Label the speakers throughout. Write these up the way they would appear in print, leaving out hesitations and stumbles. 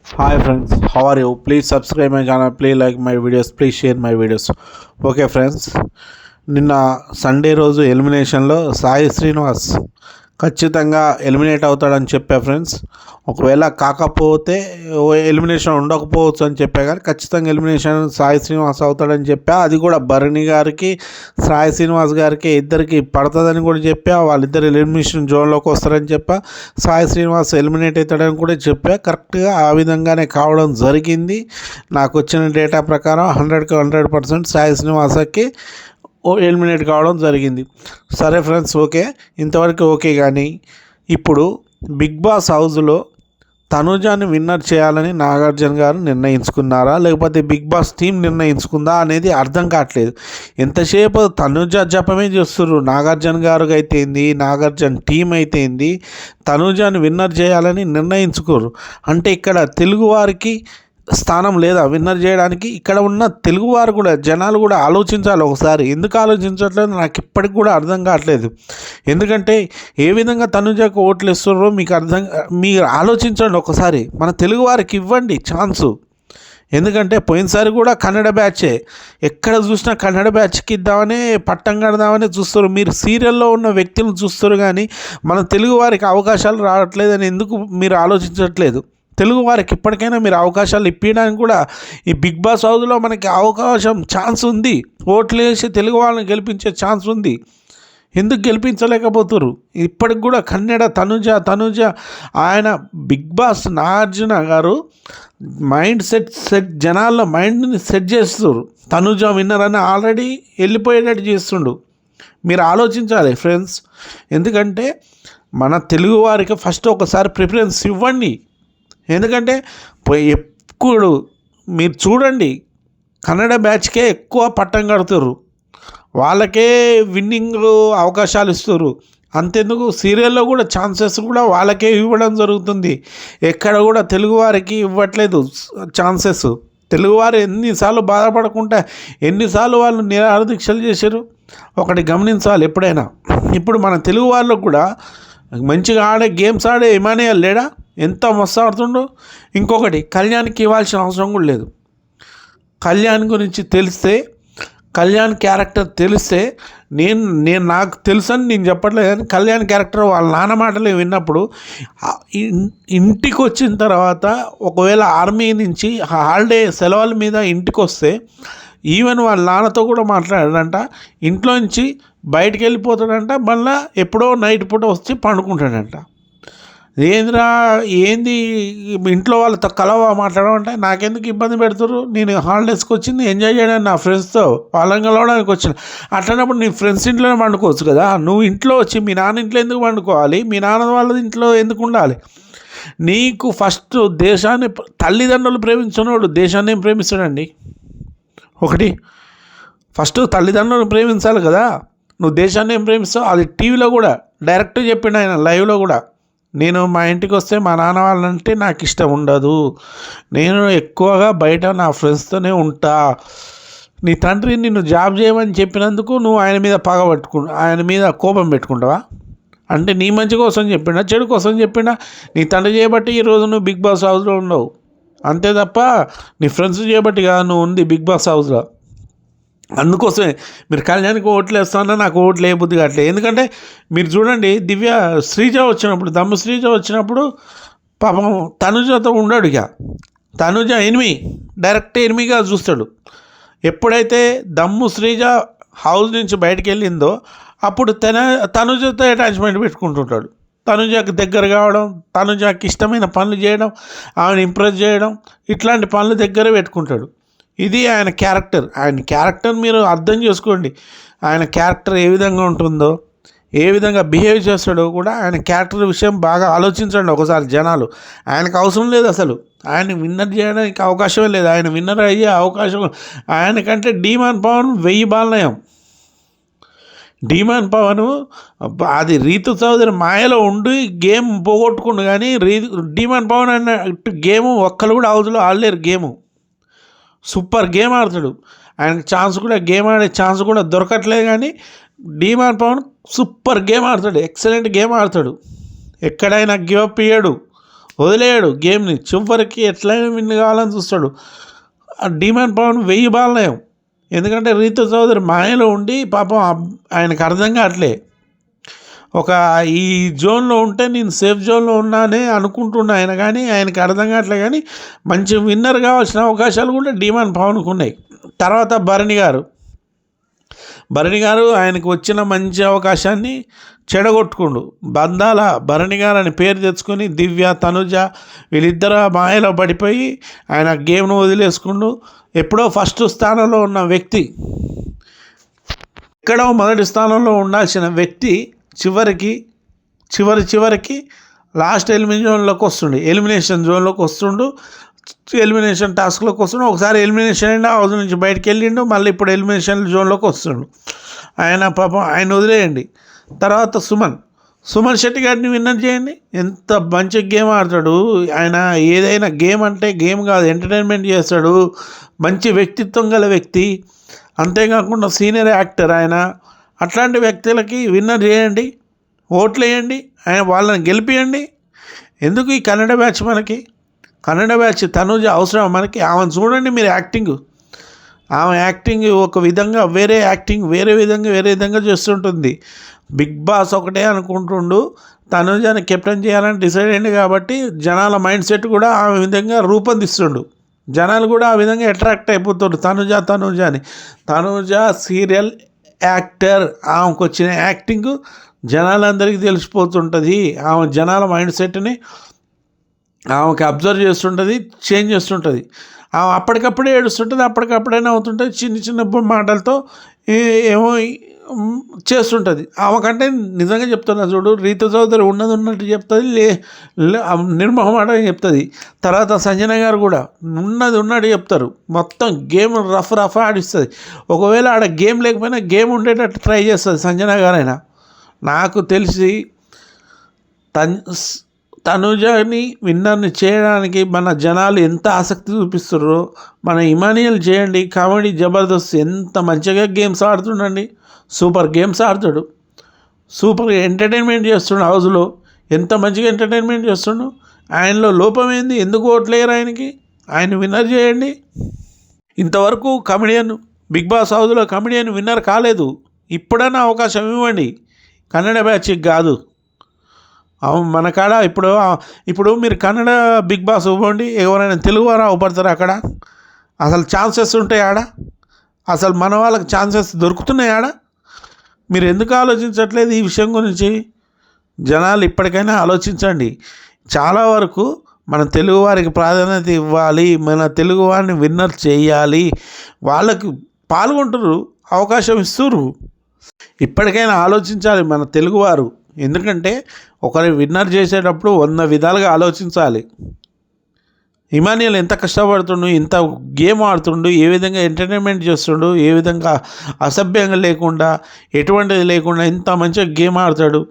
Speaker 1: Hi friends, how are you? Please subscribe my channel, please like my videos, please share my videos. Okay friends, నిన్న Sunday రోజు ఎలిమినేషన్లో సాయి శ్రీనివాస్ ఖచ్చితంగా eliminate అవుతాడని చెప్పా friends. ఒకవేళ కాకపోతే elimination ఉండకపోవచ్చు అని చెప్పా, కానీ ఖచ్చితంగా ఎలిమినేషన్ సాయి శ్రీనివాస్ అవుతాడని చెప్పా. అది కూడా భరణి గారికి సాయి శ్రీనివాస్ గారికి ఇద్దరికి పడుతుందని కూడా చెప్పా. వాళ్ళిద్దరు ఎలిమినేషన్ జోన్లోకి వస్తారని చెప్పా. సాయి శ్రీనివాస్ ఎలిమినేట్ అవుతాడని కూడా చెప్పా. కరెక్ట్గా ఆ విధంగానే కావడం జరిగింది. నాకు వచ్చిన డేటా ప్రకారం 100% సాయి శ్రీనివాసకి ఎలిమినేట్ కావడం జరిగింది. సరే ఫ్రెండ్స్, ఓకే, ఇంతవరకు ఓకే. కానీ ఇప్పుడు బిగ్ బాస్ హౌస్లో తనూజాని విన్నర్ చేయాలని నాగార్జున గారు నిర్ణయించుకున్నారా, లేకపోతే బిగ్ బాస్ టీం నిర్ణయించుకుందా అనేది అర్థం కావట్లేదు. ఎంతసేపు తనూజ జపమే చేస్తున్నారు. నాగార్జున గారు అయితే ఏంది, నాగార్జున టీం అయితే ఏంది, తనూజాని విన్నర్ చేయాలని నిర్ణయించుకోరు. అంటే ఇక్కడ తెలుగువారికి స్థానం లేదా విన్నర్ చేయడానికి? ఇక్కడ ఉన్న తెలుగువారు కూడా, జనాలు కూడా ఆలోచించాలి ఒకసారి. ఎందుకు ఆలోచించట్లేదు నాకు ఇప్పటికి కూడా అర్థం కావట్లేదు. ఎందుకంటే ఏ విధంగా తనుజకు ఓట్లు ఇస్తున్నారో మీరు ఆలోచించండి ఒకసారి. మన తెలుగువారికి ఇవ్వండి ఛాన్సు. ఎందుకంటే పోయినసారి కూడా కన్నడ బ్యాచే, ఎక్కడ చూసినా కన్నడ బ్యాచ్కి ఇద్దామని పట్టం కడదామని చూస్తారు. మీరు సీరియల్లో ఉన్న వ్యక్తులను చూస్తారు, కానీ మన తెలుగు వారికి అవకాశాలు రావట్లేదని ఎందుకు మీరు ఆలోచించట్లేదు? తెలుగు వారికి ఇప్పటికైనా మీరు అవకాశాలు ఇప్పించడానికి కూడా ఈ బిగ్ బాస్ హౌస్లో మనకి అవకాశం, ఛాన్స్ ఉంది. ఓట్లు వేసి తెలుగు వాళ్ళని గెలిపించే ఛాన్స్ ఉంది. ఎందుకు గెలిపించలేకపోతున్నారు? ఇప్పటికి కూడా కన్నడ తనుజ ఆయన బిగ్ బాస్ నాగార్జున గారు మైండ్ సెట్ జనాల్లో మైండ్ని సెట్ చేస్తున్నారు. తనుజ విన్నర్ అని ఆల్రెడీ వెళ్ళిపోయేటట్టు చేస్తుండు. మీరు ఆలోచించాలి ఫ్రెండ్స్. ఎందుకంటే మన తెలుగు వారికి ఫస్ట్ ఒకసారి ప్రిఫరెన్స్ ఇవ్వండి. ఎందుకంటే ఎప్పుడు మీరు చూడండి, కన్నడ బ్యాచ్కే ఎక్కువ పట్టం కడుతున్నారు, వాళ్ళకే విన్నింగ్ అవకాశాలు ఇస్తారు. అంతెందుకు సీరియల్లో కూడా ఛాన్సెస్ కూడా వాళ్ళకే ఇవ్వడం జరుగుతుంది. ఎక్కడ కూడా తెలుగువారికి ఇవ్వట్లేదు ఛాన్సెస్. తెలుగువారు ఎన్నిసార్లు బాధపడకుండా, ఎన్నిసార్లు వాళ్ళు నిరాహార దీక్షలు చేశారు ఒకటి గమనించాలి ఎప్పుడైనా. ఇప్పుడు మన తెలుగు వాళ్ళకు కూడా మంచిగా ఆడే గేమ్స్ ఆడే ఇమానియల్ లేడా, ఎంత మస్తు ఆడుతుండో. ఇంకొకటి, కళ్యాణ్కి ఇవ్వాల్సిన అవసరం కూడా లేదు. కళ్యాణ్ గురించి తెలిస్తే, కళ్యాణ్ క్యారెక్టర్ తెలిస్తే, నేను నాకు తెలుసని నేను చెప్పట్లేదు, కానీ కళ్యాణ్ క్యారెక్టర్ వాళ్ళ నాన్న మాటలు విన్నప్పుడు, ఇంటికి వచ్చిన తర్వాత ఒకవేళ ఆర్మీ నుంచి హాలిడే సెలవుల మీద ఇంటికి వస్తే ఈవెన్ వాళ్ళ నాన్నతో కూడా మాట్లాడాడంట. ఇంట్లో నుంచి బయటికి వెళ్ళిపోతాడంట, మళ్ళీ ఎప్పుడో నైట్ పూట వచ్చి పండుకుంటాడంట. ఏంది ఇంట్లో వాళ్ళతో మాట్లాడమంటే నాకెందుకు ఇబ్బంది పెడుతున్నారు? నేను హాలిడేస్కి వచ్చింది ఎంజాయ్ చేయడానికి, నా ఫ్రెండ్స్తో వాళ్ళని కలవడానికి వచ్చిన. అట్లన్నప్పుడు నీ ఫ్రెండ్స్ ఇంట్లోనే పండుకోవచ్చు కదా. నువ్వు ఇంట్లో వచ్చి మీ నాన్న ఇంట్లో ఎందుకు పండుకోవాలి? మీ నాన్న వాళ్ళ ఇంట్లో ఎందుకు ఉండాలి? నీకు ఫస్ట్ దేశాన్ని, తల్లిదండ్రులు ప్రేమించినోడు దేశాన్ని ఏం ప్రేమిస్తాడండి? ఒకటి, ఫస్ట్ తల్లిదండ్రులను ప్రేమించాలి కదా. నువ్వు దేశాన్ని ఏం ప్రేమిస్తావు? అది టీవీలో కూడా డైరెక్ట్ చెప్పిండు ఆయన, లైవ్లో కూడా. నేను మా ఇంటికి వస్తే మా నాన్న వాళ్ళంటే నాకు ఇష్టం ఉండదు, నేను ఎక్కువగా బయట నా ఫ్రెండ్స్తోనే ఉంటా. నీ తండ్రి నిన్ను జాబ్ చేయమని చెప్పినందుకు నువ్వు ఆయన మీద కోపం పెట్టుకుంటావా? అంటే నీ మంచి కోసం చెప్పిండా, చెడు కోసం చెప్పిండా? నీ తండ్రి చేయబట్టి ఈరోజు నువ్వు బిగ్ బాస్ హౌస్లో ఉండవు, అంతే తప్ప నీ ఫ్రెండ్స్ చేయబట్టి కాదు నువ్వు ఉంది బిగ్ బాస్ హౌస్లో. అందుకోసమే మీరు కళ్యాణ్కి ఓట్లు వేస్తానన్నా నాకు ఓట్లు వేయబుద్ధి కావట్లేదు. ఎందుకంటే మీరు చూడండి, శ్రీజ వచ్చినప్పుడు, దమ్ము శ్రీజ వచ్చినప్పుడు పాపం తనుజతో ఉండడు. ఇక తనుజ డైరెక్ట్ ఎనిమిగా చూస్తాడు. ఎప్పుడైతే దమ్ము శ్రీజ హౌస్ నుంచి బయటికి వెళ్ళిందో అప్పుడు తనుజతో అటాచ్మెంట్ పెట్టుకుంటుంటాడు. తనుజకి దగ్గర కావడం, తనుజకి ఇష్టమైన పనులు చేయడం, ఆమెను ఇంప్రెస్ చేయడం, ఇట్లాంటి పనులు దగ్గర పెట్టుకుంటాడు. ఇది ఆయన క్యారెక్టర్ మీరు అర్థం చేసుకోండి. ఆయన క్యారెక్టర్ ఏ విధంగా ఉంటుందో, ఏ విధంగా బిహేవ్ చేస్తాడో కూడా ఆయన క్యారెక్టర్ విషయం బాగా ఆలోచించండి ఒకసారి జనాలు. ఆయనకు అవసరం లేదు అసలు, ఆయన విన్నర్ చేయడానికి అవకాశమే లేదు. ఆయన విన్నర్ అయ్యే అవకాశం ఆయనకంటే డీమాన్ పవన్ 1000 బాలనయం. డీమాన్ పవన్ అది రీతు చౌదరి మాయలో ఉండి గేమ్ పోగొట్టుకుండు, కానీ డీమాన్ పవన్ అన్న గేమ్ ఒక్కరు కూడా హౌస్లో ఆడలేరు. సూపర్ గేమ్ ఆడతాడు. ఆయనకు ఛాన్స్ కూడా, గేమ్ ఆడే ఛాన్స్ కూడా దొరకట్లేదు. కానీ డీమాన్ పవన్ సూపర్ గేమ్ ఆడతాడు, ఎక్సలెంట్ గేమ్ ఆడతాడు. ఎక్కడైనా గివప్ ఇయ్యడు, వదిలేయడు గేమ్ని, చివరికి ఎట్లయినా విన్ కావాలని చూస్తాడు. ఆ డిమాండ్ పవన్ 1000 బాల్ నయం. ఎందుకంటే రీతు చౌదరి మాయలో ఉండి పాపం ఆయనకు అర్థం కావట్లే. ఒక ఈ జోన్లో ఉంటే నేను సేఫ్ జోన్లో ఉన్నానే అనుకుంటున్నా ఆయన, కానీ ఆయనకు అర్థం కావట్లే. కానీ మంచి విన్నర్ కావాల్సిన అవకాశాలు కూడా డిమాండ్ పవన్కు ఉన్నాయి. తర్వాత భరణి గారు ఆయనకు వచ్చిన మంచి అవకాశాన్ని చెడగొట్టుకుండు. బంధాల భరణి గారు అని పేరు తెచ్చుకొని దివ్య, తనుజ వీళ్ళిద్దరు మాయలో పడిపోయి ఆయన గేమ్ను వదిలేసుకుండు. ఎప్పుడో ఫస్ట్ స్థానంలో ఉన్న వ్యక్తి, ఎక్కడో మొదటి స్థానంలో ఉండాల్సిన వ్యక్తి చివరికి లాస్ట్ ఎలిమినేషన్ జోన్లోకి వస్తుండు. ఎలిమినేషన్ టాస్క్లోకి వస్తుండు. ఒకసారి ఎలిమినేషన్ అయిండు, హౌస్ నుంచి బయటకు వెళ్ళిండు, మళ్ళీ ఇప్పుడు ఎలిమినేషన్ జోన్లోకి వస్తుండు. ఆయన పాపం ఆయన వదిలేయండి. తర్వాత సుమన్ శెట్టి గారిని విన్నర్ చేయండి. ఎంత మంచి గేమ్ ఆడతాడు ఆయన. ఏదైనా గేమ్ అంటే గేమ్ కాదు, ఎంటర్టైన్మెంట్ చేస్తాడు. మంచి వ్యక్తిత్వం గల వ్యక్తి, అంతేకాకుండా సీనియర్ యాక్టర్ ఆయన. అట్లాంటి వ్యక్తులకి విన్నర్ చేయండి, ఓట్లు వేయండి, ఆయన వాళ్ళని గెలిపియండి. ఎందుకు ఈ కన్నడ బ్యాచ్ తనుజ అవసరం మనకి? ఆమెను చూడండి మీరు, ఆమె యాక్టింగ్ ఒక విధంగా, వేరే విధంగా చేస్తుంటుంది. బిగ్ బాస్ ఒకటే అనుకుంటుండు తనుజని కెప్టెన్ చేయాలని డిసైడ్ అయింది. కాబట్టి జనాల మైండ్ సెట్ కూడా ఆ విధంగా రూపొందిస్తుండు. జనాలు కూడా ఆ విధంగా అట్రాక్ట్ అయిపోతుండ్రు తనుజ అని. తనుజ సీరియల్ యాక్టర్, ఆమెకు వచ్చిన యాక్టింగ్ జనాలందరికీ తెలిసిపోతుంటుంది. ఆమె జనాల మైండ్ సెట్ని ఆమెకి అబ్జర్వ్ చేస్తుంటుంది, చేంజ్ చేస్తుంటుంది. ఆమె అప్పటికప్పుడే ఏడుస్తుంటుంది, అప్పటికప్పుడైనా అవుతుంటుంది. చిన్న మాటలతో ఏమో చేస్తుంటుంది. ఆమెకంటే నిజంగా చెప్తున్నా చూడు, రీతు చౌదరి ఉన్నట్టు చెప్తుంది, నిర్మోహమాటంగా చెప్తుంది. తర్వాత సంజన గారు కూడా ఉన్నట్టు చెప్తారు. మొత్తం గేమ్ రఫ్ ఆడిస్తుంది. ఒకవేళ ఆడ గేమ్ లేకపోయినా గేమ్ ఉండేటట్టు ట్రై చేస్తుంది సంజన గారైనా. నాకు తెలిసి తనుజని విన్నర్ని చేయడానికి మన జనాలు ఎంత ఆసక్తి చూపిస్తున్నారో, మన ఇమానియల్ చేయండి. కామెడీ జబర్దస్త్ ఎంత మంచిగా గేమ్స్ ఆడుతుండండి, సూపర్ గేమ్స్ ఆడతాడు, సూపర్ ఎంటర్టైన్మెంట్ చేస్తుండు. హౌస్లో ఎంత మంచిగా ఎంటర్టైన్మెంట్ చేస్తుండు. ఆయనలో లోపం ఏంది? ఎందుకు ఓట్లేరు ఆయనకి? ఆయన విన్నర్ చేయండి. ఇంతవరకు బిగ్ బాస్ హౌస్లో కమెడియన్ విన్నర్ కాలేదు. ఇప్పుడైనా అవకాశం ఇవ్వండి, కన్నడ బ్యాచ్కి కాదు. మన కాడ ఇప్పుడు మీరు కన్నడ బిగ్ బాస్ ఇవ్వండి, ఎవరైనా తెలుగు వారు అవపడతారు అక్కడ? అసలు ఛాన్సెస్ ఉంటాయి ఆడ? అసలు మన వాళ్ళకి ఛాన్సెస్ దొరుకుతున్నాయి ఆడ? మీరు ఎందుకు ఆలోచించట్లేదు ఈ విషయం గురించి? జనాలు ఇప్పటికైనా ఆలోచించండి. చాలా వరకు మన తెలుగు వారికి ప్రాధాన్యత ఇవ్వాలి, మన తెలుగు వారిని విన్నర్ చేయాలి. వాళ్ళకి పాల్గొంటారు, అవకాశం ఇస్తుర్రు. ఇప్పటికైనా ఆలోచించాలి మన తెలుగువారు. ఎందుకంటే ఒకరి విన్నర్ చేసేటప్పుడు 100 విధాలుగా ఆలోచించాలి. ఇమానియల్ ఎంత కష్టపడుతుండు, ఇంత గేమ్ ఆడుతుండు, ఏ విధంగా ఎంటర్టైన్మెంట్ చేస్తుండు, ఏ విధంగా అసభ్యంగా లేకుండా, ఎటువంటిది లేకుండా ఇంత మంచిగా గేమ్ ఆడతాడు.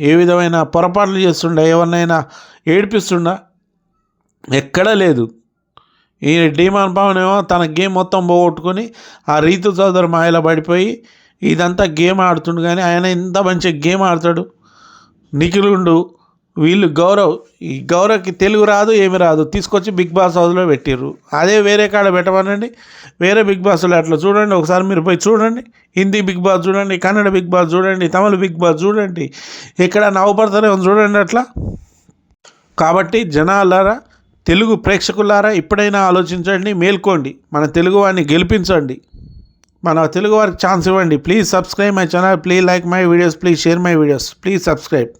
Speaker 1: ఏ విధమైన పొరపాట్లు చేస్తుండా, ఎవరినైనా ఏడిపిస్తుండా? ఎక్కడా లేదు. ఈ డిమాండ్ పవన్ ఏమో తన గేమ్ మొత్తం పోగొట్టుకొని ఆ రీతు చౌదరి మాయలో పడిపోయి ఇదంతా గేమ్ ఆడుతుండు. కానీ ఆయన ఇంత మంచిగా గేమ్ ఆడతాడు. నిఖిలుండు, వీళ్ళు ఈ గౌరవ్కి తెలుగు రాదు, ఏమి రాదు, తీసుకొచ్చి బిగ్ బాస్ హౌస్లో పెట్టిర్రు. అదే వేరే కాడ పెట్టమనండి, వేరే బిగ్ బాస్లో అట్లా చూడండి. ఒకసారి మీరు పోయి చూడండి, హిందీ బిగ్ బాస్ చూడండి, కన్నడ బిగ్ బాస్ చూడండి, తమిళ బిగ్ బాస్ చూడండి, ఎక్కడ నవ్వుపడతారేమో చూడండి అట్లా. కాబట్టి జనాలారా, తెలుగు ప్రేక్షకులారా, ఇప్పుడైనా ఆలోచించండి, మేల్కోండి, మన తెలుగు వారిని గెలిపించండి, మన తెలుగు వారికి ఛాన్స్ ఇవ్వండి. Please subscribe my channel, please like my videos, please share my videos, please subscribe.